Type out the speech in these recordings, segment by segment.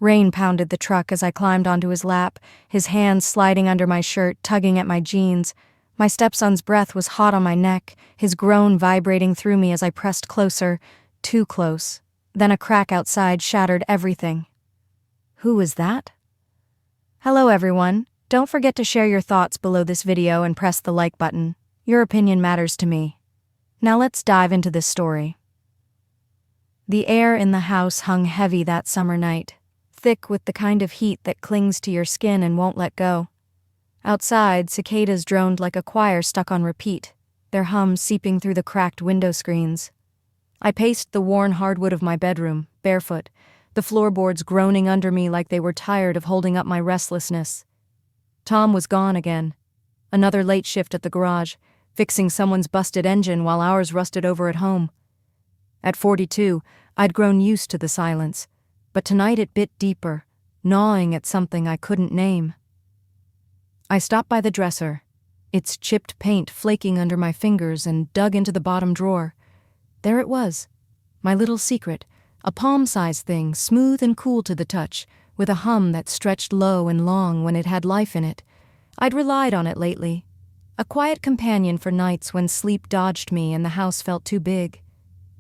Rain pounded the truck as I climbed onto his lap, his hands sliding under my shirt, tugging at my jeans. My stepson's breath was hot on my neck, his groan vibrating through me as I pressed closer, too close. Then a crack outside shattered everything. Who was that? Hello everyone. Don't forget to share your thoughts below this video and press the like button. Your opinion matters to me. Now let's dive into this story. The air in the house hung heavy that summer night, thick with the kind of heat that clings to your skin and won't let go. Outside, cicadas droned like a choir stuck on repeat, their hum seeping through the cracked window screens. I paced the worn hardwood of my bedroom, barefoot, the floorboards groaning under me like they were tired of holding up my restlessness. Tom was gone again. Another late shift at the garage, fixing someone's busted engine while ours rusted over at home. At 42, I'd grown used to the silence, but tonight it bit deeper, gnawing at something I couldn't name. I stopped by the dresser, its chipped paint flaking under my fingers, and dug into the bottom drawer. There it was, my little secret, a palm-sized thing, smooth and cool to the touch, with a hum that stretched low and long when it had life in it. I'd relied on it lately, a quiet companion for nights when sleep dodged me and the house felt too big.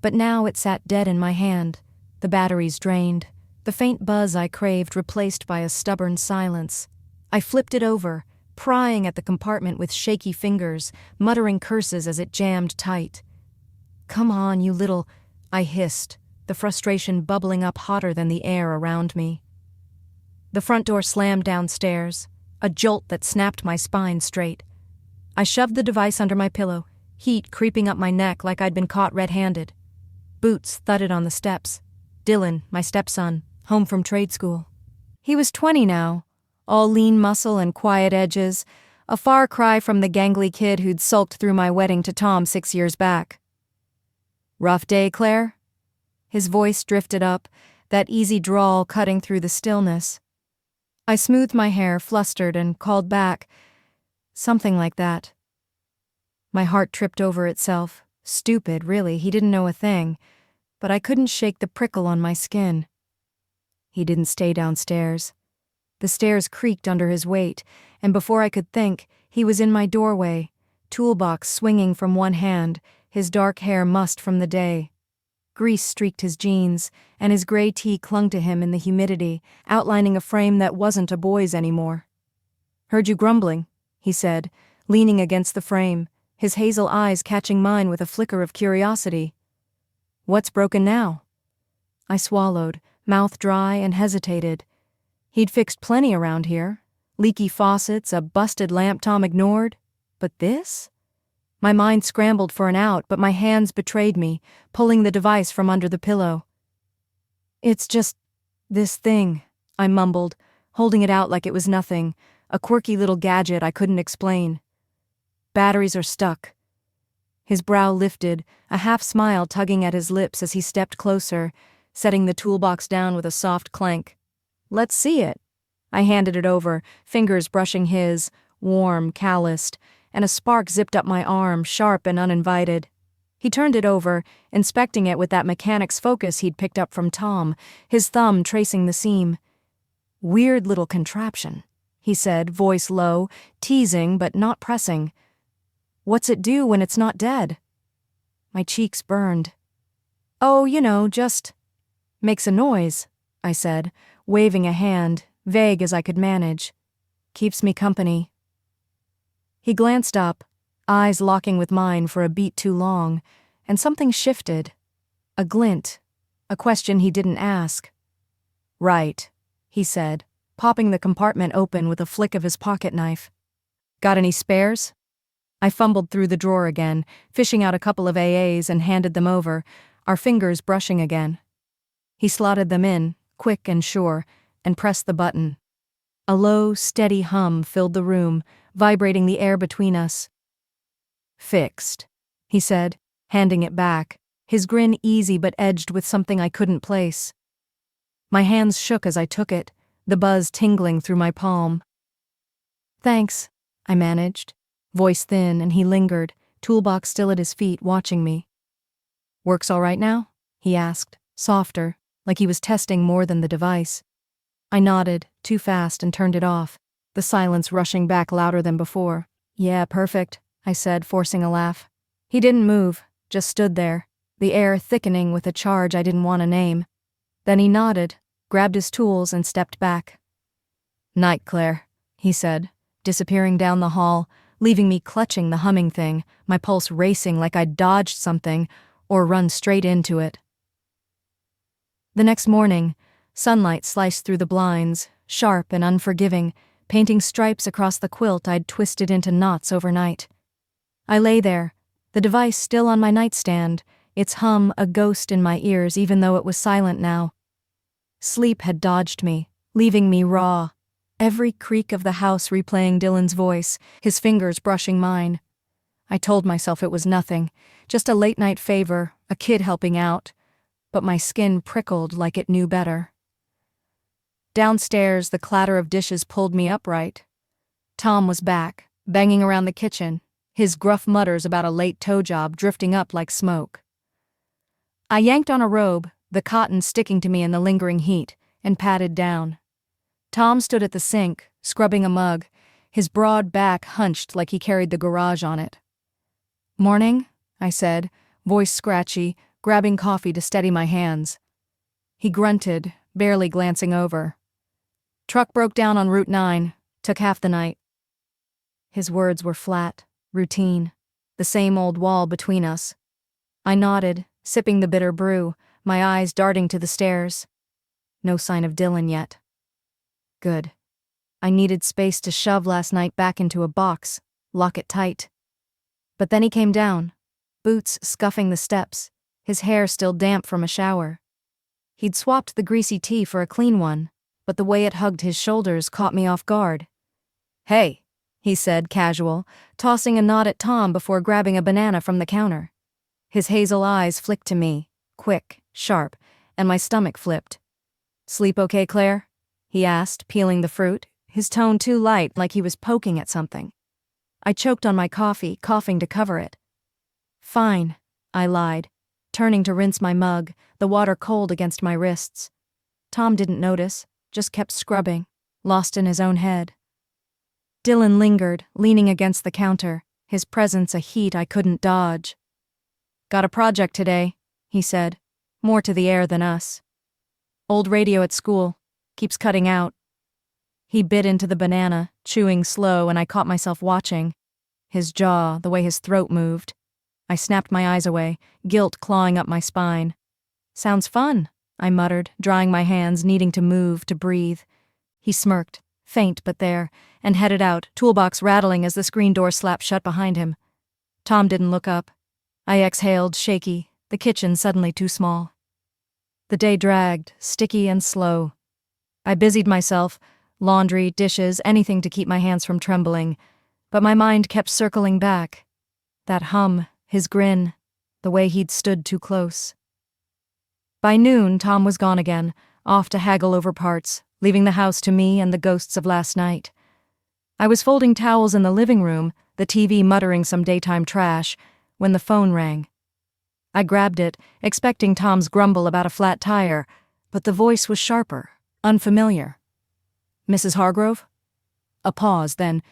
But now it sat dead in my hand, the batteries drained, the faint buzz I craved replaced by a stubborn silence. I flipped it over, prying at the compartment with shaky fingers, muttering curses as it jammed tight. "Come on, you little," I hissed, the frustration bubbling up hotter than the air around me. The front door slammed downstairs, a jolt that snapped my spine straight. I shoved the device under my pillow, heat creeping up my neck like I'd been caught red-handed. Boots thudded on the steps. Dylan, my stepson, home from trade school. He was 20 now, all lean muscle and quiet edges, a far cry from the gangly kid who'd sulked through my wedding to Tom 6 years back. "Rough day, Claire?" His voice drifted up, that easy drawl cutting through the stillness. I smoothed my hair, flustered, and called back, something like that. My heart tripped over itself. Stupid, really, he didn't know a thing, but I couldn't shake the prickle on my skin. He didn't stay downstairs. The stairs creaked under his weight, and before I could think, he was in my doorway, toolbox swinging from one hand, his dark hair mussed from the day. Grease streaked his jeans, and his gray tee clung to him in the humidity, outlining a frame that wasn't a boy's anymore. "Heard you grumbling," he said, leaning against the frame, his hazel eyes catching mine with a flicker of curiosity. "What's broken now?" I swallowed, mouth dry, and hesitated. He'd fixed plenty around here. Leaky faucets, a busted lamp Tom ignored. But this? My mind scrambled for an out, but my hands betrayed me, pulling the device from under the pillow. "It's just this thing," I mumbled, holding it out like it was nothing, a quirky little gadget I couldn't explain. "Batteries are stuck." His brow lifted, a half smile tugging at his lips as he stepped closer, setting the toolbox down with a soft clank. "Let's see it." I handed it over, fingers brushing his, warm, calloused, and a spark zipped up my arm, sharp and uninvited. He turned it over, inspecting it with that mechanic's focus he'd picked up from Tom, his thumb tracing the seam. "Weird little contraption," he said, voice low, teasing but not pressing. "What's it do when it's not dead?" My cheeks burned. "Oh, just makes a noise," I said, waving a hand, vague as I could manage. "Keeps me company." He glanced up, eyes locking with mine for a beat too long, and something shifted. A glint, a question he didn't ask. "Right," he said, popping the compartment open with a flick of his pocket knife. "Got any spares?" I fumbled through the drawer again, fishing out a couple of AAs and handed them over, our fingers brushing again. He slotted them in, quick and sure, and pressed the button. A low, steady hum filled the room, vibrating the air between us. "Fixed," he said, handing it back, his grin easy but edged with something I couldn't place. My hands shook as I took it, the buzz tingling through my palm. "Thanks," I managed, voice thin, and he lingered, toolbox still at his feet, watching me. "Works all right now?" he asked, softer, like he was testing more than the device. I nodded, too fast, and turned it off, the silence rushing back louder than before. Yeah, perfect, I said, forcing a laugh. He didn't move, just stood there, the air thickening with a charge I didn't want to name. Then he nodded, grabbed his tools, and stepped back. Night, Claire, he said, disappearing down the hall, leaving me clutching the humming thing, my pulse racing like I'd dodged something or run straight into it. The next morning, sunlight sliced through the blinds, sharp and unforgiving, painting stripes across the quilt I'd twisted into knots overnight. I lay there, the device still on my nightstand, its hum a ghost in my ears even though it was silent now. Sleep had dodged me, leaving me raw, every creak of the house replaying Dylan's voice, his fingers brushing mine. I told myself it was nothing, just a late-night favor, a kid helping out, but my skin prickled like it knew better. Downstairs, the clatter of dishes pulled me upright. Tom was back, banging around the kitchen, his gruff mutters about a late toe job drifting up like smoke. I yanked on a robe, the cotton sticking to me in the lingering heat, and patted down. Tom stood at the sink, scrubbing a mug, his broad back hunched like he carried the garage on it. Morning, I said, voice scratchy, grabbing coffee to steady my hands. He grunted, barely glancing over. Truck broke down on Route 9, took half the night. His words were flat, routine, the same old wall between us. I nodded, sipping the bitter brew, my eyes darting to the stairs. No sign of Dylan yet. Good. I needed space to shove last night back into a box, lock it tight. But then he came down, boots scuffing the steps, his hair still damp from a shower. He'd swapped the greasy tee for a clean one, but the way it hugged his shoulders caught me off guard. Hey, he said, casual, tossing a nod at Tom before grabbing a banana from the counter. His hazel eyes flicked to me, quick, sharp, and my stomach flipped. Sleep okay, Claire? He asked, peeling the fruit, his tone too light, like he was poking at something. I choked on my coffee, coughing to cover it. Fine, I lied, turning to rinse my mug, the water cold against my wrists. Tom didn't notice, just kept scrubbing, lost in his own head. Dylan lingered, leaning against the counter, his presence a heat I couldn't dodge. Got a project today, he said, more to the air than us. Old radio at school, keeps cutting out. He bit into the banana, chewing slow, and I caught myself watching. His jaw, the way his throat moved. I snapped my eyes away, guilt clawing up my spine. Sounds fun, I muttered, drying my hands, needing to move, to breathe. He smirked, faint but there, and headed out, toolbox rattling as the screen door slapped shut behind him. Tom didn't look up. I exhaled, shaky, the kitchen suddenly too small. The day dragged, sticky and slow. I busied myself, laundry, dishes, anything to keep my hands from trembling, but my mind kept circling back. That hum, his grin, the way he'd stood too close. By noon, Tom was gone again, off to haggle over parts, leaving the house to me and the ghosts of last night. I was folding towels in the living room, the TV muttering some daytime trash, when the phone rang. I grabbed it, expecting Tom's grumble about a flat tire, but the voice was sharper, unfamiliar. Mrs. Hargrove? A pause, then,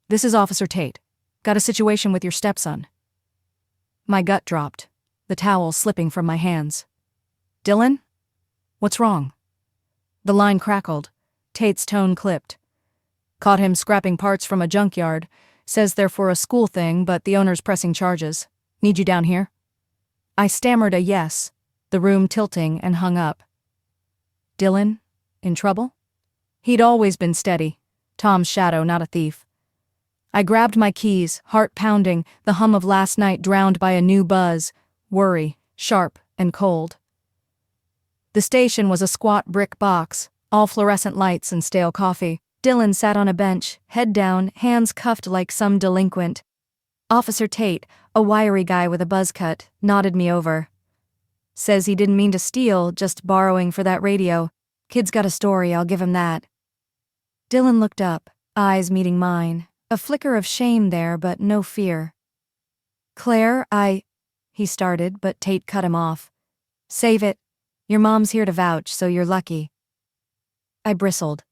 "This is Officer Tate. Got a situation with your stepson." My gut dropped, the towel slipping from my hands. "Dylan? What's wrong?" The line crackled. Tate's tone clipped. "Caught him scrapping parts from a junkyard. Says they're for a school thing, but the owner's pressing charges. Need you down here?" I stammered a yes, the room tilting, and hung up. Dylan? In trouble? He'd always been steady. Tom's shadow, not a thief. I grabbed my keys, heart pounding, the hum of last night drowned by a new buzz, worry, sharp and cold. The station was a squat brick box, all fluorescent lights and stale coffee. Dylan sat on a bench, head down, hands cuffed like some delinquent. Officer Tate, a wiry guy with a buzz cut, nodded me over. Says he didn't mean to steal, just borrowing for that radio. Kid's got a story, I'll give him that. Dylan looked up, eyes meeting mine, a flicker of shame there, but no fear. "Claire, he started, but Tate cut him off. "Save it. Your mom's here to vouch, so you're lucky." I bristled.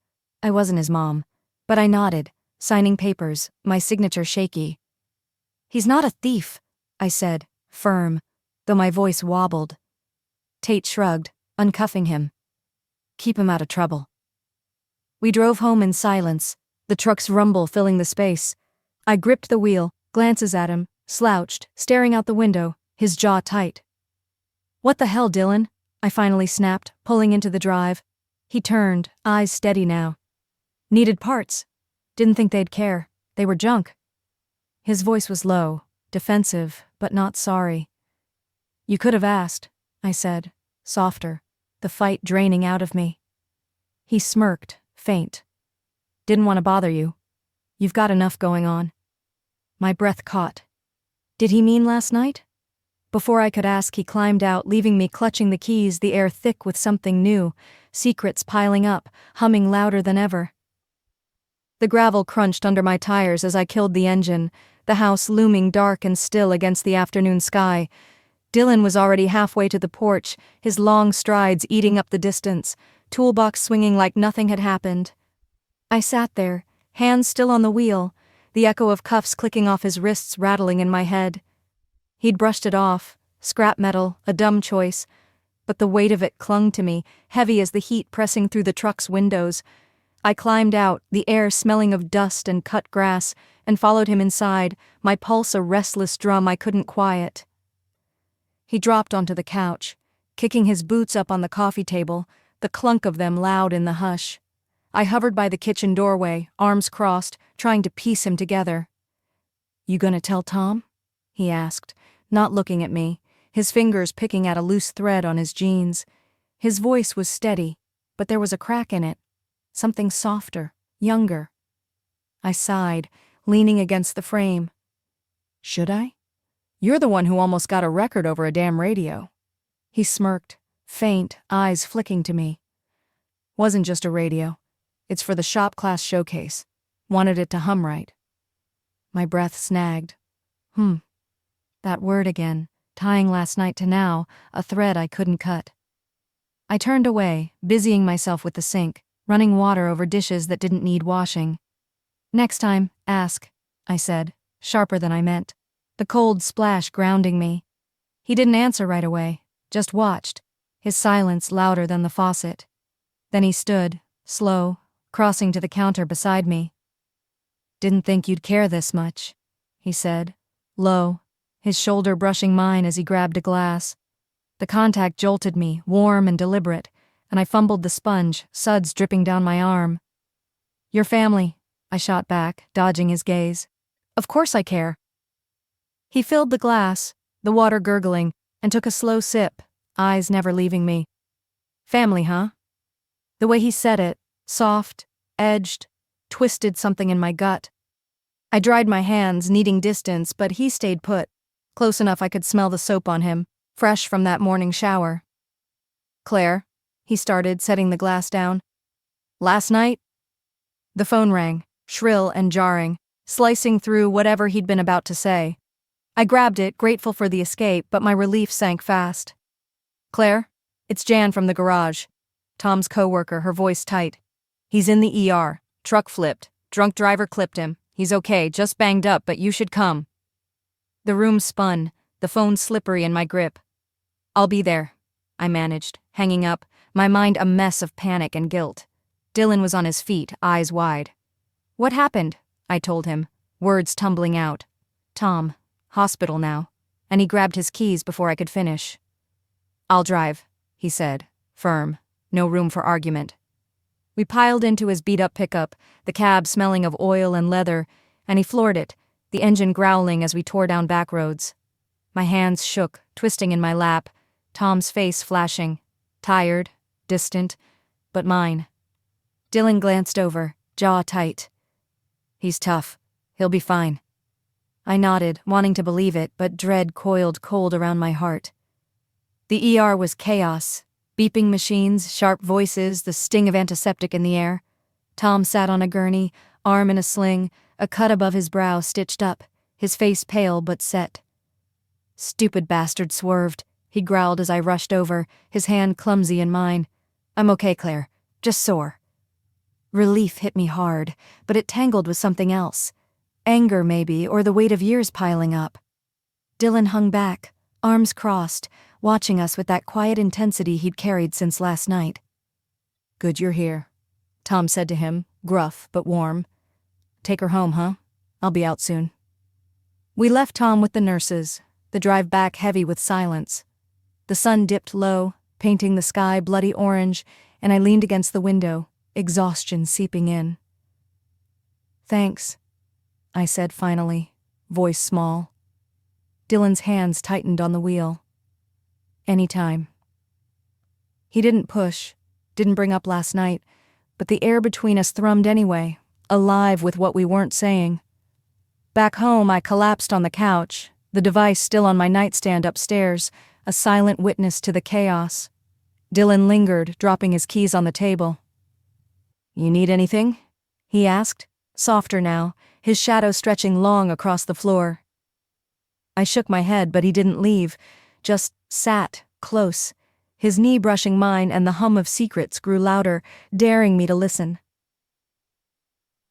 I wasn't his mom. But I nodded, signing papers, my signature shaky. "He's not a thief," I said, firm, though my voice wobbled. Tate shrugged, uncuffing him. "Keep him out of trouble." We drove home in silence, the truck's rumble filling the space. I gripped the wheel, glances at him, slouched, staring out the window, his jaw tight. "What the hell, Dylan?" I finally snapped, pulling into the drive. He turned, eyes steady now. "Needed parts. Didn't think they'd care. They were junk." His voice was low, defensive, but not sorry. "You could have asked," I said, softer, the fight draining out of me. He smirked, faint. "Didn't want to bother you. You've got enough going on." My breath caught. Did he mean last night? Before I could ask, he climbed out, leaving me clutching the keys, the air thick with something new, secrets piling up, humming louder than ever. The gravel crunched under my tires as I killed the engine, the house looming dark and still against the afternoon sky. Dylan was already halfway to the porch, his long strides eating up the distance, toolbox swinging like nothing had happened. I sat there, hands still on the wheel, the echo of cuffs clicking off his wrists rattling in my head. He'd brushed it off, scrap metal, a dumb choice, but the weight of it clung to me, heavy as the heat pressing through the truck's windows. I climbed out, the air smelling of dust and cut grass, and followed him inside, my pulse a restless drum I couldn't quiet. He dropped onto the couch, kicking his boots up on the coffee table, the clunk of them loud in the hush. I hovered by the kitchen doorway, arms crossed, trying to piece him together. "You gonna tell Tom?" he asked, not looking at me, his fingers picking at a loose thread on his jeans. His voice was steady, but there was a crack in it, something softer, younger. I sighed, leaning against the frame. "Should I? You're the one who almost got a record over a damn radio." He smirked, faint, eyes flicking to me. "Wasn't just a radio. It's for the shop class showcase. Wanted it to hum right." My breath snagged. That word again, tying last night to now, a thread I couldn't cut. I turned away, busying myself with the sink, running water over dishes that didn't need washing. "Next time, ask," I said, sharper than I meant, the cold splash grounding me. He didn't answer right away, just watched, his silence louder than the faucet. Then he stood, slow, crossing to the counter beside me. "Didn't think you'd care this much," he said, low, his shoulder brushing mine as he grabbed a glass. The contact jolted me, warm and deliberate, and I fumbled the sponge, suds dripping down my arm. "Your family," I shot back, dodging his gaze. "Of course I care." He filled the glass, the water gurgling, and took a slow sip, eyes never leaving me. "Family, huh?" The way he said it, soft, edged, twisted something in my gut. I dried my hands, needing distance, but he stayed put, close enough I could smell the soap on him, fresh from that morning shower. "Claire," he started, setting the glass down. "Last night?" The phone rang, shrill and jarring, slicing through whatever he'd been about to say. I grabbed it, grateful for the escape, but my relief sank fast. "Claire, it's Jan from the garage." Tom's coworker, her voice tight. "He's in the ER. Truck flipped. Drunk driver clipped him. He's okay, just banged up, but you should come." The room spun, the phone slippery in my grip. "I'll be there," I managed, hanging up, my mind a mess of panic and guilt. Dylan was on his feet, eyes wide. "What happened?" I told him, words tumbling out. "Tom, hospital now," and he grabbed his keys before I could finish. "I'll drive," he said, firm, no room for argument. We piled into his beat-up pickup, the cab smelling of oil and leather, and he floored it, the engine growling as we tore down back roads. My hands shook, twisting in my lap, Tom's face flashing, tired, distant, but mine. Dylan glanced over, jaw tight. "He's tough. He'll be fine." I nodded, wanting to believe it, but dread coiled cold around my heart. The ER was chaos. Beeping machines, sharp voices, the sting of antiseptic in the air. Tom sat on a gurney, arm in a sling, a cut above his brow stitched up, his face pale but set. "Stupid bastard swerved," he growled as I rushed over, his hand clumsy in mine. "I'm okay, Claire. Just sore." Relief hit me hard, but it tangled with something else. Anger, maybe, or the weight of years piling up. Dylan hung back, arms crossed, watching us with that quiet intensity he'd carried since last night. "Good you're here," Tom said to him, gruff but warm. "Take her home, huh? I'll be out soon." We left Tom with the nurses, the drive back heavy with silence. The sun dipped low, painting the sky bloody orange, and I leaned against the window, exhaustion seeping in. "Thanks," I said finally, voice small. Dylan's hands tightened on the wheel. "Anytime." He didn't push, didn't bring up last night, but the air between us thrummed anyway, alive with what we weren't saying. Back home, I collapsed on the couch, the device still on my nightstand upstairs, a silent witness to the chaos. Dylan lingered, dropping his keys on the table. "You need anything?" he asked, softer now, his shadow stretching long across the floor. I shook my head, but he didn't leave, just sat, close, his knee brushing mine, and the hum of secrets grew louder, daring me to listen.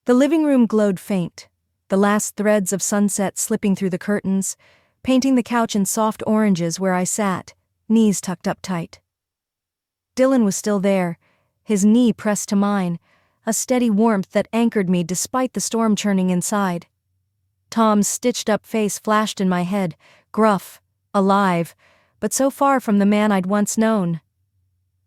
The living room glowed faint, the last threads of sunset slipping through the curtains, painting the couch in soft oranges where I sat, knees tucked up tight. Dylan was still there, his knee pressed to mine, a steady warmth that anchored me despite the storm churning inside. Tom's stitched-up face flashed in my head, gruff, alive, but so far from the man I'd once known.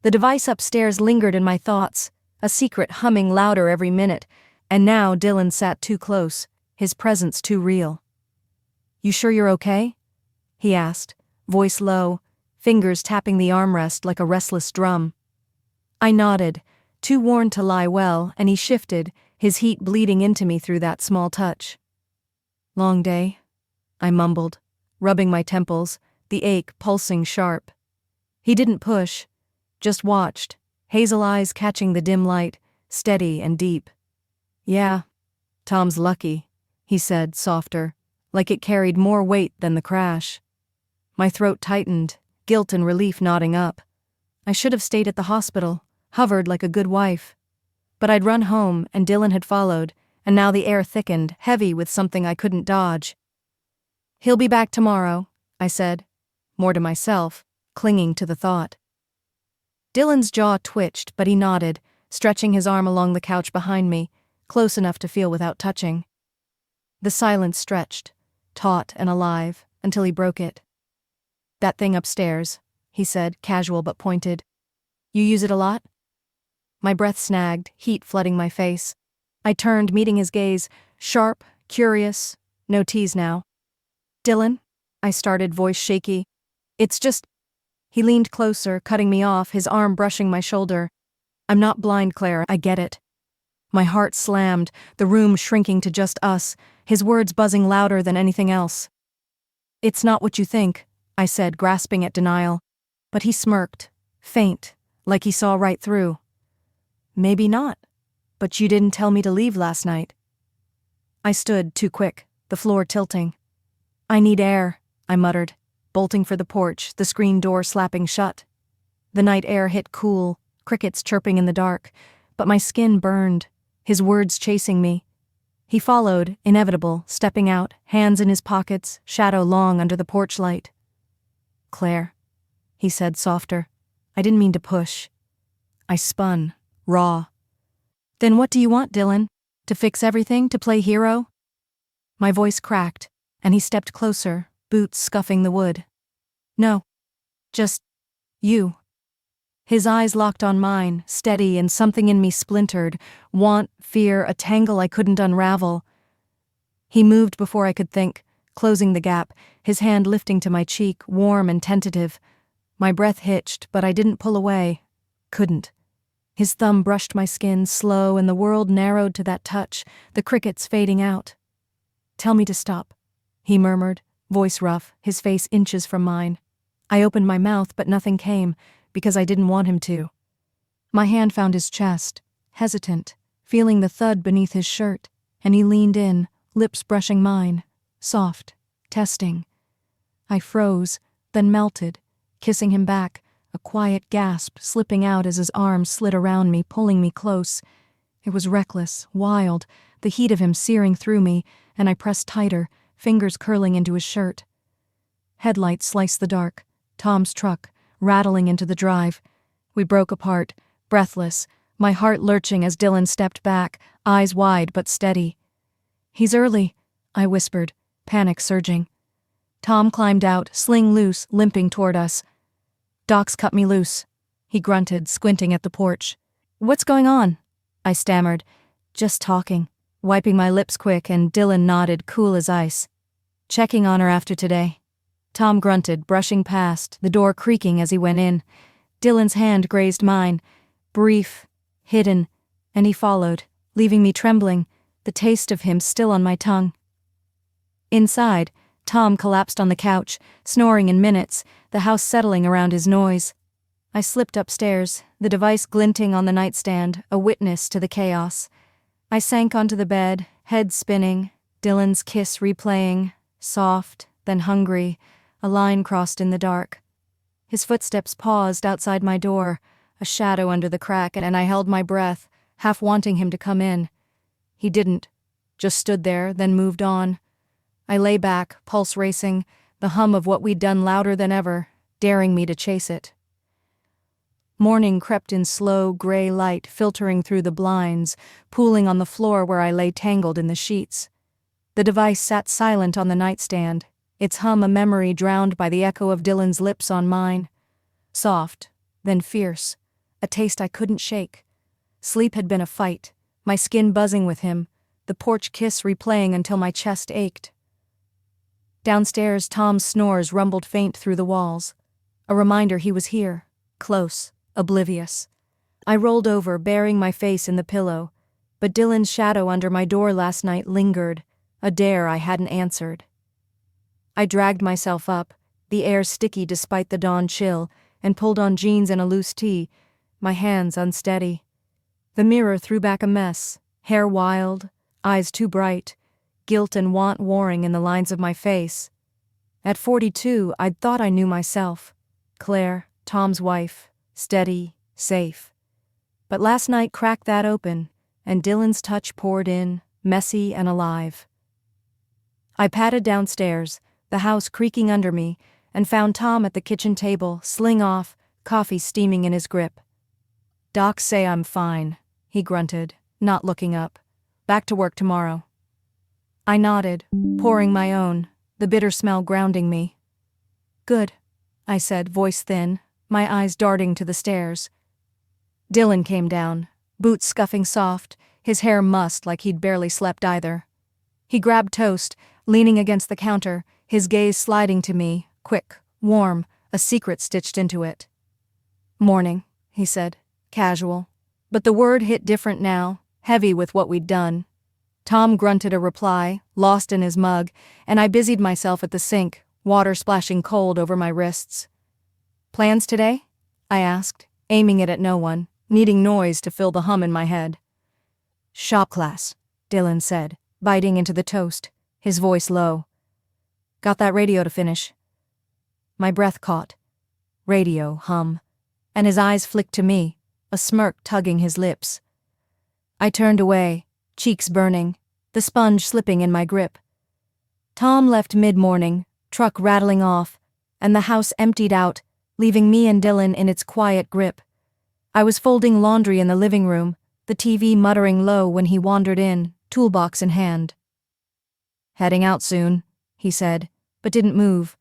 The device upstairs lingered in my thoughts, a secret humming louder every minute, and now Dylan sat too close, his presence too real. "You sure you're okay?" he asked, voice low, fingers tapping the armrest like a restless drum. I nodded, too worn to lie well, and he shifted, his heat bleeding into me through that small touch. "Long day," I mumbled, rubbing my temples, the ache pulsing sharp. He didn't push, just watched, hazel eyes catching the dim light, steady and deep. "Yeah, Tom's lucky," he said, softer, like it carried more weight than the crash. My throat tightened, guilt and relief knotting up. I should have stayed at the hospital, hovered like a good wife. But I'd run home, and Dylan had followed, and now the air thickened, heavy with something I couldn't dodge. "He'll be back tomorrow," I said, more to myself, clinging to the thought. Dylan's jaw twitched, but he nodded, stretching his arm along the couch behind me, close enough to feel without touching. The silence stretched, taut and alive, until he broke it. "That thing upstairs," he said, casual but pointed. "You use it a lot?" My breath snagged, heat flooding my face. I turned, meeting his gaze, sharp, curious, no tease now. "Dylan," I started, voice shaky. "It's just—" He leaned closer, cutting me off, his arm brushing my shoulder. "I'm not blind, Claire, I get it." My heart slammed, the room shrinking to just us, his words buzzing louder than anything else. "It's not what you think," I said, grasping at denial. But he smirked, faint, like he saw right through. "Maybe not, but you didn't tell me to leave last night." I stood, too quick, the floor tilting. "I need air," I muttered, bolting for the porch, the screen door slapping shut. The night air hit cool, crickets chirping in the dark, but my skin burned, his words chasing me. He followed, inevitable, stepping out, hands in his pockets, shadow long under the porch light. "Claire," he said, softer. I didn't mean to push. I spun, raw. "Then what do you want, Dylan? To fix everything, to play hero?" My voice cracked, and he stepped closer, boots scuffing the wood. "No. Just you." His eyes locked on mine, steady, and something in me splintered, want, fear, a tangle I couldn't unravel. He moved before I could think, closing the gap, his hand lifting to my cheek, warm and tentative. My breath hitched, but I didn't pull away. Couldn't. His thumb brushed my skin, slow, and the world narrowed to that touch, the crickets fading out. "Tell me to stop," he murmured, voice rough, his face inches from mine. I opened my mouth, but nothing came, because I didn't want him to. My hand found his chest, hesitant, feeling the thud beneath his shirt, and he leaned in, lips brushing mine, soft, testing. I froze, then melted, kissing him back, a quiet gasp slipping out as his arms slid around me, pulling me close. It was reckless, wild, the heat of him searing through me, and I pressed tighter, fingers curling into his shirt. Headlights sliced the dark, Tom's truck, rattling into the drive. We broke apart, breathless, my heart lurching as Dylan stepped back, eyes wide but steady. "He's early," I whispered, panic surging. Tom climbed out, sling loose, limping toward us. "Doc's cut me loose," he grunted, squinting at the porch. "What's going on?" I stammered. "Just talking," wiping my lips quick, and Dylan nodded, cool as ice. "Checking on her after today." Tom grunted, brushing past, the door creaking as he went in. Dylan's hand grazed mine, brief, hidden, and he followed, leaving me trembling, the taste of him still on my tongue. Inside, Tom collapsed on the couch, snoring in minutes, the house settling around his noise. I slipped upstairs, the device glinting on the nightstand, a witness to the chaos. I sank onto the bed, head spinning, Dylan's kiss replaying, soft, then hungry, a line crossed in the dark. His footsteps paused outside my door, a shadow under the crack, and I held my breath, half wanting him to come in. He didn't, just stood there, then moved on. I lay back, pulse racing, the hum of what we'd done louder than ever, daring me to chase it. Morning crept in slow, gray light, filtering through the blinds, pooling on the floor where I lay tangled in the sheets. The device sat silent on the nightstand, its hum a memory drowned by the echo of Dylan's lips on mine. Soft, then fierce, a taste I couldn't shake. Sleep had been a fight, my skin buzzing with him, the porch kiss replaying until my chest ached. Downstairs, Tom's snores rumbled faint through the walls, a reminder he was here, close, oblivious. I rolled over, burying my face in the pillow, but Dylan's shadow under my door last night lingered, a dare I hadn't answered. I dragged myself up, the air sticky despite the dawn chill, and pulled on jeans and a loose tee, my hands unsteady. The mirror threw back a mess, hair wild, eyes too bright, guilt and want warring in the lines of my face. At 42, I'd thought I knew myself. Claire, Tom's wife, steady, safe. But last night cracked that open, and Dylan's touch poured in, messy and alive. I padded downstairs, the house creaking under me, and found Tom at the kitchen table, sling off, coffee steaming in his grip. "Docs say I'm fine," he grunted, not looking up. "Back to work tomorrow." I nodded, pouring my own, the bitter smell grounding me. "Good," I said, voice thin, my eyes darting to the stairs. Dylan came down, boots scuffing soft, his hair mussed like he'd barely slept either. He grabbed toast, leaning against the counter, his gaze sliding to me, quick, warm, a secret stitched into it. "Morning," he said, casual. But the word hit different now, heavy with what we'd done. Tom grunted a reply, lost in his mug, and I busied myself at the sink, water splashing cold over my wrists. "Plans today?" I asked, aiming it at no one, needing noise to fill the hum in my head. "Shop class," Dylan said, biting into the toast, his voice low. "Got that radio to finish." My breath caught. Radio, hum. And his eyes flicked to me, a smirk tugging his lips. I turned away, cheeks burning, the sponge slipping in my grip. Tom left mid-morning, truck rattling off, and the house emptied out, leaving me and Dylan in its quiet grip. I was folding laundry in the living room, the TV muttering low when he wandered in, toolbox in hand. "Heading out soon," he said, but didn't move.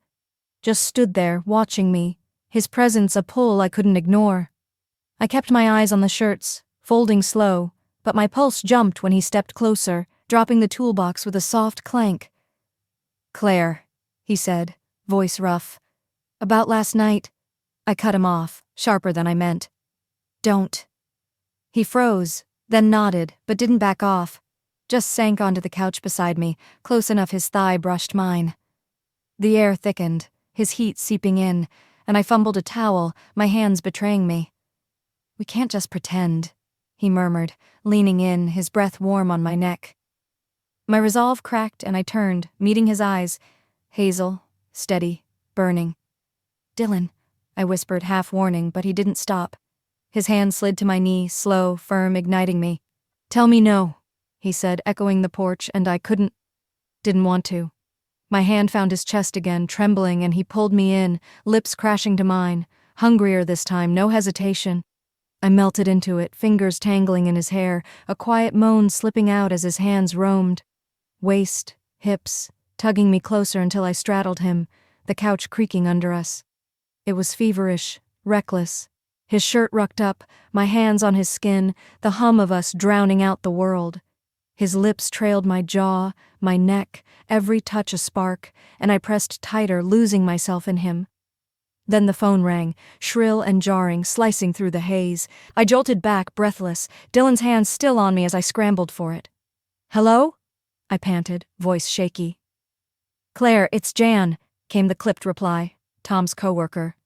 Just stood there, watching me, his presence a pull I couldn't ignore. I kept my eyes on the shirts, folding slow, but my pulse jumped when he stepped closer, dropping the toolbox with a soft clank. "Claire," he said, voice rough. "About last night." I cut him off, sharper than I meant. "Don't." He froze, then nodded, but didn't back off. Just sank onto the couch beside me, close enough his thigh brushed mine. The air thickened, his heat seeping in, and I fumbled a towel, my hands betraying me. "We can't just pretend," he murmured, leaning in, his breath warm on my neck. My resolve cracked and I turned, meeting his eyes, hazel, steady, burning. "Dylan," I whispered, half warning, but he didn't stop. His hand slid to my knee, slow, firm, igniting me. Tell me no, he said, echoing the porch, and I didn't want to. My hand found his chest again, trembling, and he pulled me in, lips crashing to mine, hungrier this time, no hesitation. I melted into it, fingers tangling in his hair, a quiet moan slipping out as his hands roamed. Waist, hips, tugging me closer until I straddled him, the couch creaking under us. It was feverish, reckless. His shirt rucked up, my hands on his skin, the hum of us drowning out the world. His lips trailed my jaw, my neck, every touch a spark, and I pressed tighter, losing myself in him. Then the phone rang, shrill and jarring, slicing through the haze. I jolted back, breathless, Dylan's hands still on me as I scrambled for it. "Hello?" I panted, voice shaky. "Claire, it's Jan," came the clipped reply, Tom's coworker.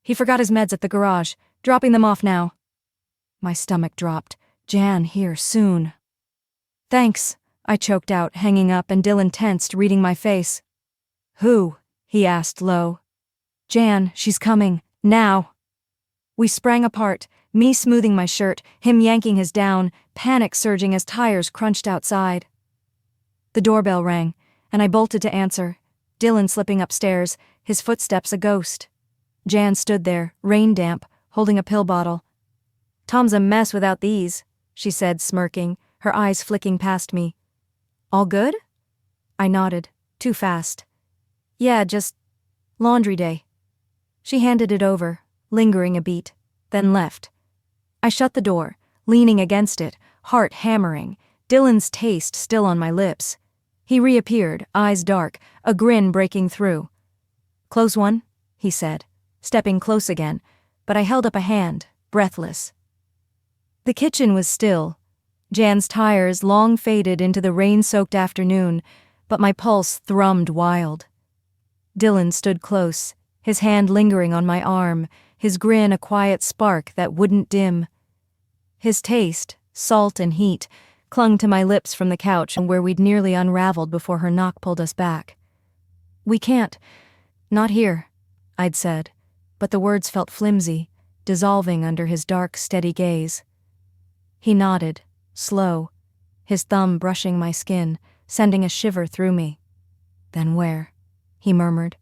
"He forgot his meds at the garage, dropping them off now." My stomach dropped. Jan here soon. "Thanks," I choked out, hanging up, and Dylan tensed, reading my face. "Who?" he asked low. "Jan, she's coming. Now." We sprang apart, me smoothing my shirt, him yanking his down, panic surging as tires crunched outside. The doorbell rang, and I bolted to answer, Dylan slipping upstairs, his footsteps a ghost. Jan stood there, rain damp, holding a pill bottle. "Tom's a mess without these," she said, smirking, her eyes flicking past me. "All good?" I nodded, too fast. "Yeah, just laundry day." She handed it over, lingering a beat, then left. I shut the door, leaning against it, heart hammering, Dylan's taste still on my lips. He reappeared, eyes dark, a grin breaking through. "Close one," he said, stepping close again, but I held up a hand, breathless. The kitchen was still. Jan's tires long faded into the rain-soaked afternoon, but my pulse thrummed wild. Dylan stood close, his hand lingering on my arm, his grin a quiet spark that wouldn't dim. His taste, salt and heat, clung to my lips from the couch where we'd nearly unraveled before her knock pulled us back. "We can't. Not here," I'd said, but the words felt flimsy, dissolving under his dark, steady gaze. He nodded, slow, his thumb brushing my skin, sending a shiver through me. "Then where?" he murmured,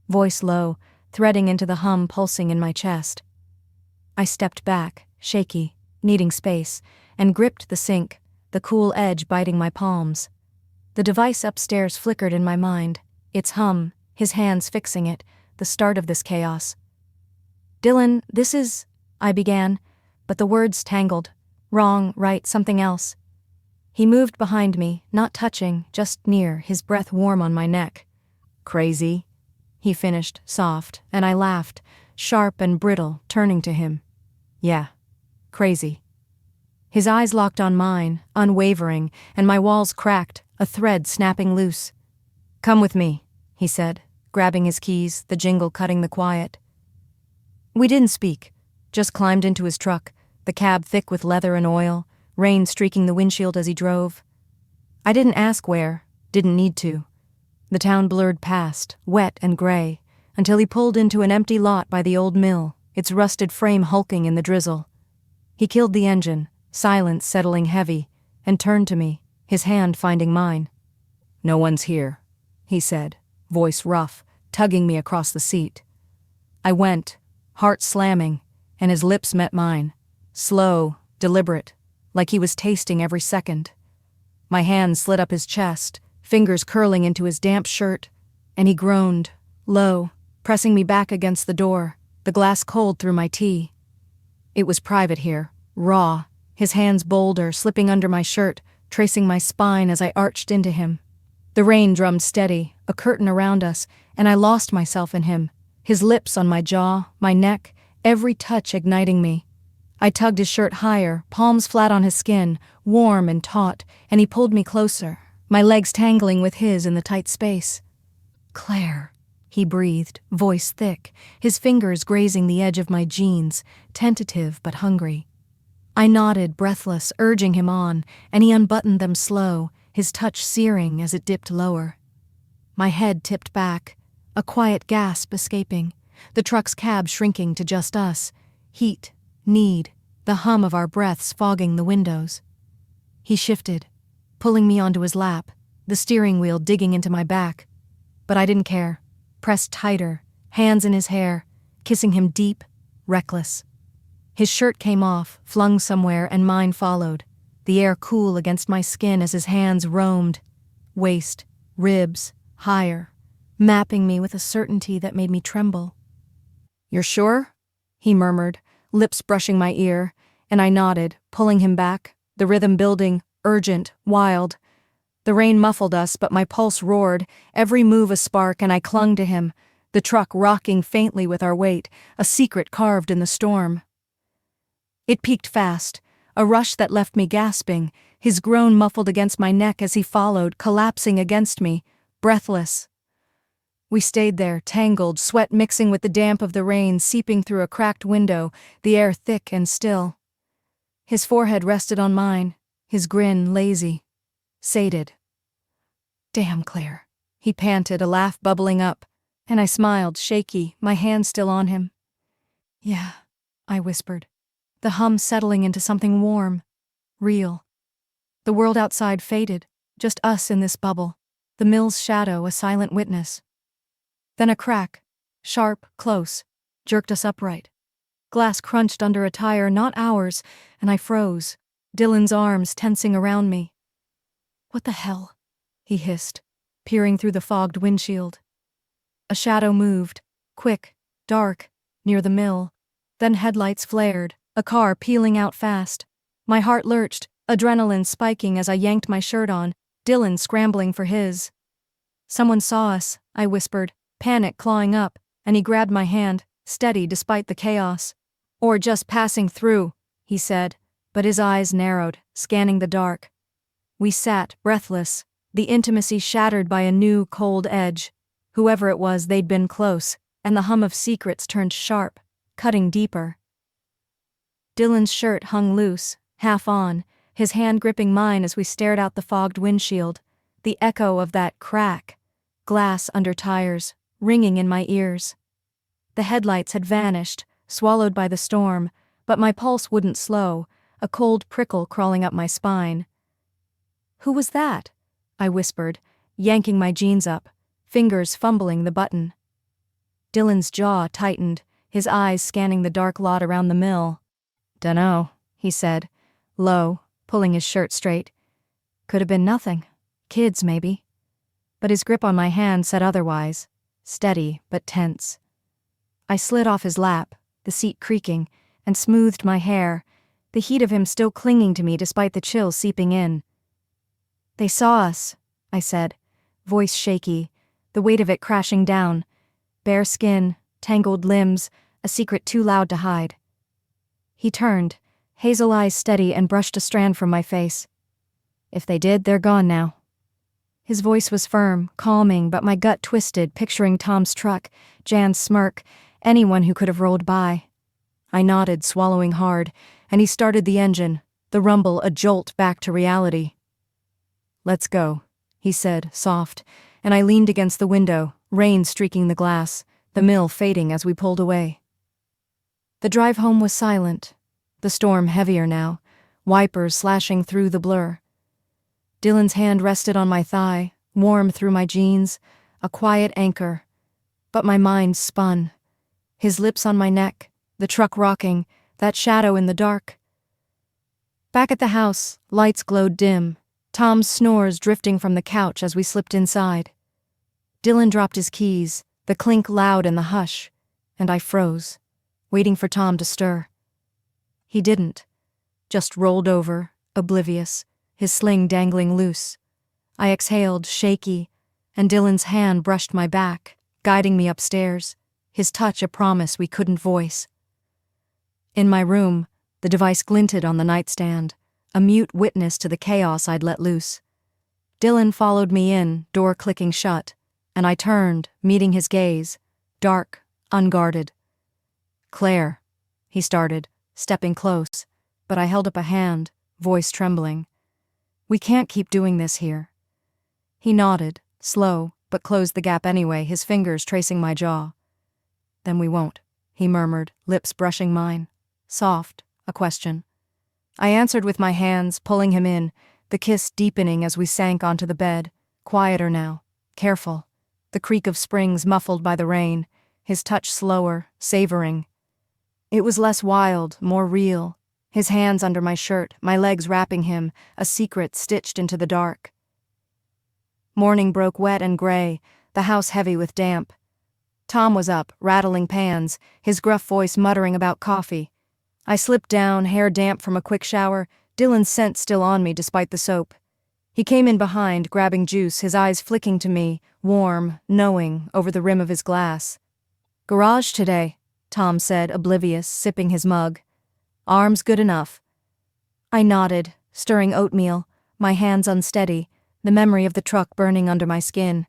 voice low, threading into the hum pulsing in my chest. I stepped back, shaky, needing space, and gripped the sink, the cool edge biting my palms. The device upstairs flickered in my mind, its hum, his hands fixing it, the start of this chaos. "Dylan, this is," I began, but the words tangled. Wrong, right, something else. He moved behind me, not touching, just near, his breath warm on my neck. "Crazy?" he finished, soft, and I laughed, sharp and brittle, turning to him. "Yeah, crazy." His eyes locked on mine, unwavering, and my walls cracked, a thread snapping loose. "Come with me," he said, grabbing his keys, the jingle cutting the quiet. We didn't speak, just climbed into his truck, the cab thick with leather and oil, rain streaking the windshield as he drove. I didn't ask where, didn't need to. The town blurred past, wet and gray, until he pulled into an empty lot by the old mill, its rusted frame hulking in the drizzle. He killed the engine, silence settling heavy, and turned to me, his hand finding mine. "No one's here," he said, voice rough, tugging me across the seat. I went, heart slamming, and his lips met mine, slow, deliberate, like he was tasting every second. My hand slid up his chest, fingers curling into his damp shirt, and he groaned, low, pressing me back against the door, the glass cold through my tea. It was private here, raw, his hands bolder, slipping under my shirt, tracing my spine as I arched into him. The rain drummed steady, a curtain around us, and I lost myself in him, his lips on my jaw, my neck, every touch igniting me. I tugged his shirt higher, palms flat on his skin, warm and taut, and he pulled me closer, my legs tangling with his in the tight space. "Claire," he breathed, voice thick, his fingers grazing the edge of my jeans, tentative but hungry. I nodded, breathless, urging him on, and he unbuttoned them slow, his touch searing as it dipped lower. My head tipped back, a quiet gasp escaping, the truck's cab shrinking to just us, heat, need, the hum of our breaths fogging the windows. He shifted, pulling me onto his lap, the steering wheel digging into my back. But I didn't care. Pressed tighter, hands in his hair, kissing him deep, reckless. His shirt came off, flung somewhere, and mine followed, the air cool against my skin as his hands roamed, waist, ribs, higher, mapping me with a certainty that made me tremble. "You're sure?" he murmured, lips brushing my ear, and I nodded, pulling him back, the rhythm building, urgent, wild. The rain muffled us, but my pulse roared, every move a spark, and I clung to him, the truck rocking faintly with our weight, a secret carved in the storm. It peaked fast, a rush that left me gasping, his groan muffled against my neck as he followed, collapsing against me, breathless. We stayed there, tangled, sweat mixing with the damp of the rain seeping through a cracked window, the air thick and still. His forehead rested on mine, his grin lazy, sated. "Damn, Claire," he panted, a laugh bubbling up, and I smiled, shaky, my hand still on him. "Yeah," I whispered, the hum settling into something warm, real. The world outside faded, just us in this bubble, the mill's shadow a silent witness. Then a crack, sharp, close, jerked us upright. Glass crunched under a tire, not ours, and I froze, Dylan's arms tensing around me. "What the hell?" he hissed, peering through the fogged windshield. A shadow moved, quick, dark, near the mill. Then headlights flared, a car peeling out fast. My heart lurched, adrenaline spiking as I yanked my shirt on, Dylan scrambling for his. "Someone saw us," I whispered, panic clawing up, and he grabbed my hand, steady despite the chaos. "Or just passing through," he said, but his eyes narrowed, scanning the dark. We sat, breathless, the intimacy shattered by a new, cold edge. Whoever it was, they'd been close, and the hum of secrets turned sharp, cutting deeper. Dylan's shirt hung loose, half on, his hand gripping mine as we stared out the fogged windshield, the echo of that crack, glass under tires, ringing in my ears. The headlights had vanished, swallowed by the storm, but my pulse wouldn't slow, a cold prickle crawling up my spine. "Who was that?" I whispered, yanking my jeans up, fingers fumbling the button. Dylan's jaw tightened, his eyes scanning the dark lot around the mill. "Dunno," he said, low, pulling his shirt straight. "Could have been nothing. Kids, maybe." But his grip on my hand said otherwise, steady but tense. I slid off his lap, the seat creaking, and smoothed my hair, the heat of him still clinging to me despite the chill seeping in. "They saw us," I said, voice shaky, the weight of it crashing down. Bare skin, tangled limbs, a secret too loud to hide. He turned, hazel eyes steady, and brushed a strand from my face. "If they did, they're gone now." His voice was firm, calming, but my gut twisted, picturing Tom's truck, Jan's smirk, anyone who could have rolled by. I nodded, swallowing hard, and he started the engine, the rumble a jolt back to reality. "Let's go," he said, soft, and I leaned against the window, rain streaking the glass, the mill fading as we pulled away. The drive home was silent, the storm heavier now, wipers slashing through the blur. Dylan's hand rested on my thigh, warm through my jeans, a quiet anchor, but my mind spun. His lips on my neck, the truck rocking, that shadow in the dark. Back at the house, lights glowed dim, Tom's snores drifting from the couch as we slipped inside. Dylan dropped his keys, the clink loud in the hush, and I froze, waiting for Tom to stir. He didn't, just rolled over, oblivious, his sling dangling loose. I exhaled, shaky, and Dylan's hand brushed my back, guiding me upstairs, his touch a promise we couldn't voice. In my room, the device glinted on the nightstand, a mute witness to the chaos I'd let loose. Dylan followed me in, door clicking shut, and I turned, meeting his gaze, dark, unguarded. "Claire," he started, stepping close, but I held up a hand, voice trembling. "We can't keep doing this here." He nodded, slow, but closed the gap anyway, his fingers tracing my jaw. "Then we won't," he murmured, lips brushing mine. Soft, a question. I answered with my hands, pulling him in, the kiss deepening as we sank onto the bed. Quieter now, careful. The creak of springs muffled by the rain, his touch slower, savoring. It was less wild, more real. His hands under my shirt, my legs wrapping him, a secret stitched into the dark. Morning broke wet and gray, the house heavy with damp. Tom was up, rattling pans, his gruff voice muttering about coffee. I slipped down, hair damp from a quick shower, Dylan's scent still on me despite the soap. He came in behind, grabbing juice, his eyes flicking to me, warm, knowing, over the rim of his glass. "Garage today," Tom said, oblivious, sipping his mug. "Arms good enough." I nodded, stirring oatmeal, my hands unsteady, the memory of the truck burning under my skin.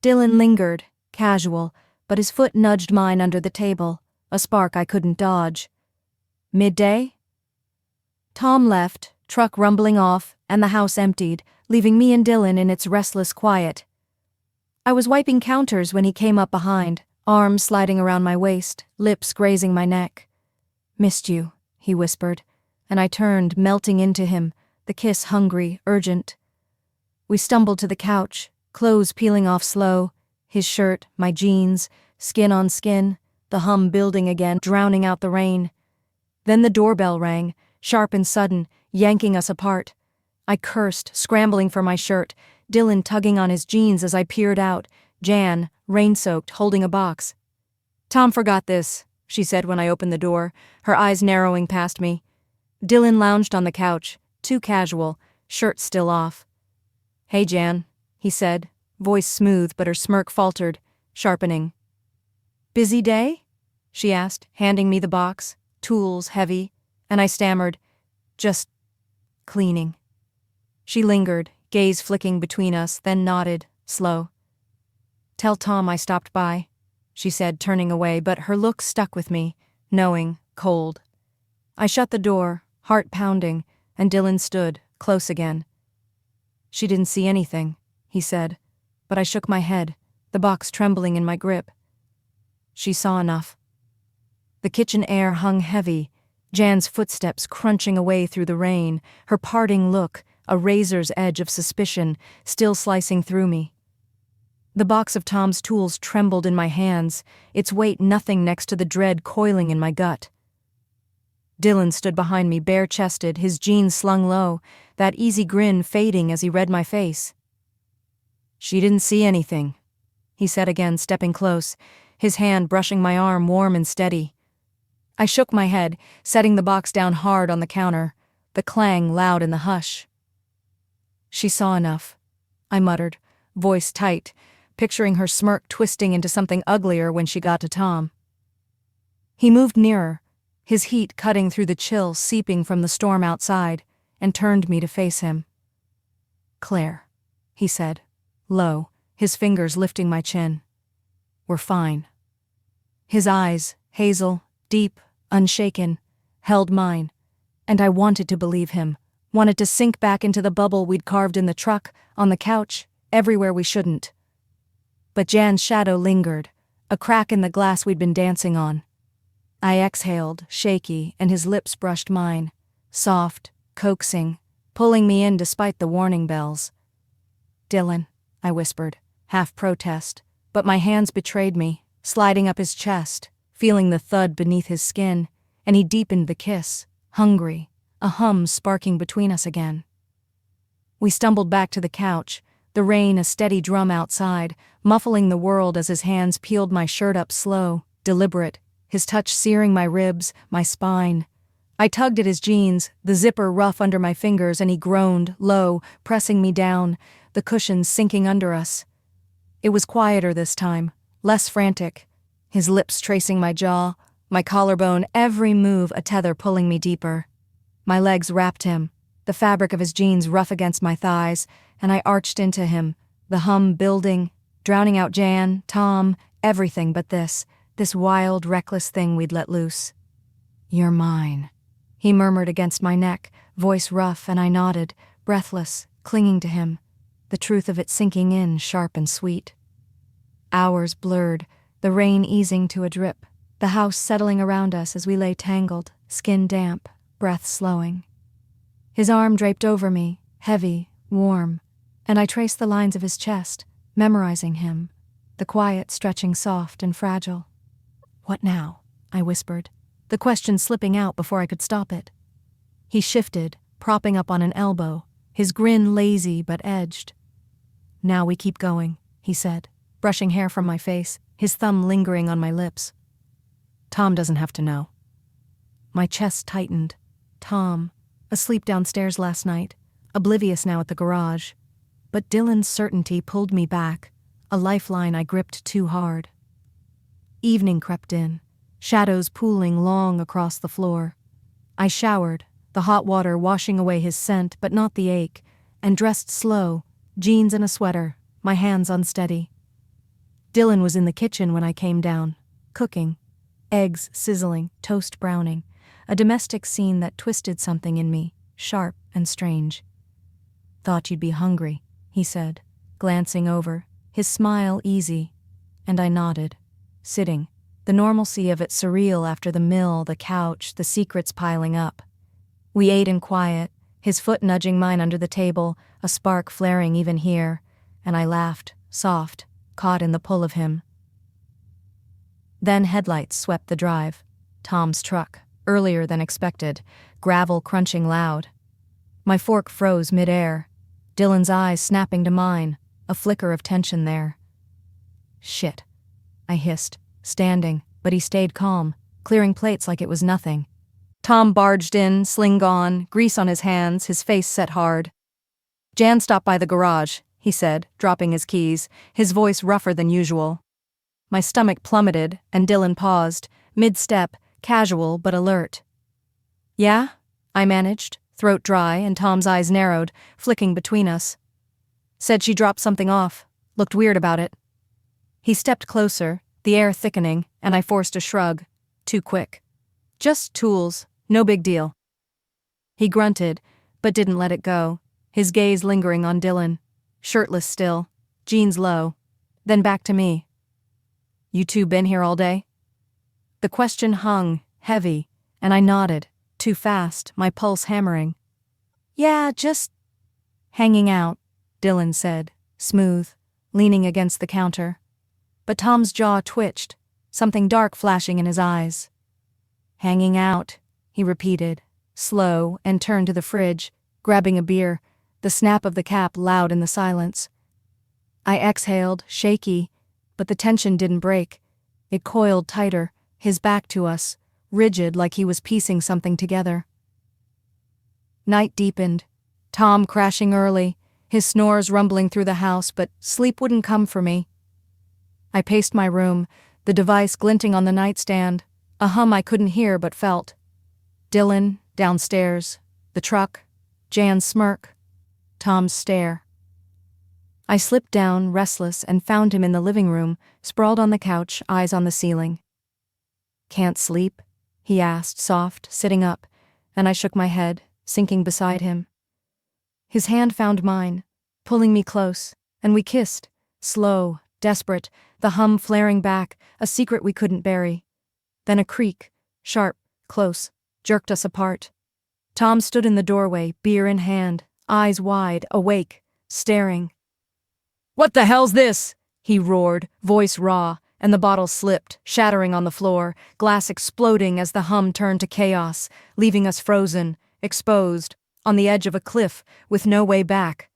Dylan lingered, casual, but his foot nudged mine under the table, a spark I couldn't dodge. "Midday?" Tom left, truck rumbling off, and the house emptied, leaving me and Dylan in its restless quiet. I was wiping counters when he came up behind, arms sliding around my waist, lips grazing my neck. "Missed you," he whispered, and I turned, melting into him, the kiss hungry, urgent. We stumbled to the couch, clothes peeling off slow, his shirt, my jeans, skin on skin, the hum building again, drowning out the rain. Then the doorbell rang, sharp and sudden, yanking us apart. I cursed, scrambling for my shirt, Dylan tugging on his jeans as I peered out, Jan, rain-soaked, holding a box. "Tom forgot this," she said when I opened the door, her eyes narrowing past me. Dylan lounged on the couch, too casual, shirt still off. "Hey, Jan," he said, voice smooth but her smirk faltered, sharpening. "Busy day?" she asked, handing me the box, tools heavy, and I stammered, "Just cleaning." She lingered, gaze flicking between us, then nodded, slow. "Tell Tom I stopped by," she said, turning away, but her look stuck with me, knowing, cold. I shut the door, heart pounding, and Dylan stood, close again. "She didn't see anything," he said, but I shook my head, the box trembling in my grip. "She saw enough." The kitchen air hung heavy, Jan's footsteps crunching away through the rain, her parting look, a razor's edge of suspicion, still slicing through me. The box of Tom's tools trembled in my hands, its weight nothing next to the dread coiling in my gut. Dylan stood behind me, bare-chested, his jeans slung low, that easy grin fading as he read my face. "She didn't see anything," he said again, stepping close, his hand brushing my arm warm and steady. I shook my head, setting the box down hard on the counter, the clang loud in the hush. "She saw enough," I muttered, voice tight, picturing her smirk twisting into something uglier when she got to Tom. He moved nearer, his heat cutting through the chill seeping from the storm outside, and turned me to face him. "Claire," he said, low, his fingers lifting my chin. "We're fine." His eyes, hazel, deep, unshaken, held mine, and I wanted to believe him, wanted to sink back into the bubble we'd carved in the truck, on the couch, everywhere we shouldn't. But Jan's shadow lingered, a crack in the glass we'd been dancing on. I exhaled, shaky, and his lips brushed mine, soft, coaxing, pulling me in despite the warning bells. "Dylan," I whispered, half protest, but my hands betrayed me, sliding up his chest, feeling the thud beneath his skin, and he deepened the kiss, hungry, a hum sparking between us again. We stumbled back to the couch, the rain a steady drum outside, muffling the world as his hands peeled my shirt up slow, deliberate, his touch searing my ribs, my spine. I tugged at his jeans, the zipper rough under my fingers, and he groaned, low, pressing me down, the cushions sinking under us. It was quieter this time, less frantic, his lips tracing my jaw, my collarbone, every move a tether pulling me deeper. My legs wrapped him, the fabric of his jeans rough against my thighs, and I arched into him, the hum building, drowning out Jan, Tom, everything but this wild, reckless thing we'd let loose. "You're mine," he murmured against my neck, voice rough, and I nodded, breathless, clinging to him, the truth of it sinking in, sharp and sweet. Hours blurred, the rain easing to a drip, the house settling around us as we lay tangled, skin damp, breath slowing. His arm draped over me, heavy, warm, and I traced the lines of his chest, memorizing him, the quiet stretching soft and fragile. "What now?" I whispered, the question slipping out before I could stop it. He shifted, propping up on an elbow, his grin lazy but edged. "Now we keep going," he said, brushing hair from my face, his thumb lingering on my lips. "Tom doesn't have to know." My chest tightened. Tom, asleep downstairs last night, oblivious now at the garage. But Dylan's certainty pulled me back, a lifeline I gripped too hard. Evening crept in, shadows pooling long across the floor. I showered, the hot water washing away his scent but not the ache, and dressed slow, jeans and a sweater, my hands unsteady. Dylan was in the kitchen when I came down, cooking, eggs sizzling, toast browning, a domestic scene that twisted something in me, sharp and strange. "Thought you'd be hungry," he said, glancing over, his smile easy, and I nodded, sitting, the normalcy of it surreal after the mill, the couch, the secrets piling up. We ate in quiet, his foot nudging mine under the table, a spark flaring even here, and I laughed, soft, caught in the pull of him. Then headlights swept the drive. Tom's truck, earlier than expected, gravel crunching loud. My fork froze midair, Dylan's eyes snapping to mine, a flicker of tension there. "Shit," I hissed, standing, but he stayed calm, clearing plates like it was nothing. Tom barged in, sling gone, grease on his hands, his face set hard. "Jan stopped by the garage," he said, dropping his keys, his voice rougher than usual. My stomach plummeted, and Dylan paused, mid-step, casual but alert. "Yeah?" I managed, throat dry and Tom's eyes narrowed, flicking between us. "Said she dropped something off. Looked weird about it." He stepped closer, the air thickening, and I forced a shrug. Too quick. "Just tools. No big deal." He grunted, but didn't let it go, his gaze lingering on Dylan, shirtless still, jeans low, then back to me. "You two been here all day?" The question hung, heavy, and I nodded, too fast, my pulse hammering. "Yeah, just hanging out," Dylan said, smooth, leaning against the counter. But Tom's jaw twitched, something dark flashing in his eyes. "Hanging out," he repeated, slow, and turned to the fridge, grabbing a beer, the snap of the cap loud in the silence. I exhaled, shaky, but the tension didn't break. It coiled tighter, his back to us, rigid like he was piecing something together. Night deepened, Tom crashing early, his snores rumbling through the house, but sleep wouldn't come for me. I paced my room, the device glinting on the nightstand, a hum I couldn't hear but felt. Dylan, downstairs, the truck, Jan's smirk, Tom's stare. I slipped down, restless, and found him in the living room, sprawled on the couch, eyes on the ceiling. "Can't sleep?" he asked, soft, sitting up, and I shook my head, sinking beside him. His hand found mine, pulling me close, and we kissed, slow, desperate, the hum flaring back, a secret we couldn't bury. Then a creak, sharp, close, jerked us apart. Tom stood in the doorway, beer in hand, eyes wide, awake, staring. "What the hell's this?" he roared, voice raw, and the bottle slipped, shattering on the floor, glass exploding as the hum turned to chaos, leaving us frozen, exposed, on the edge of a cliff, with no way back.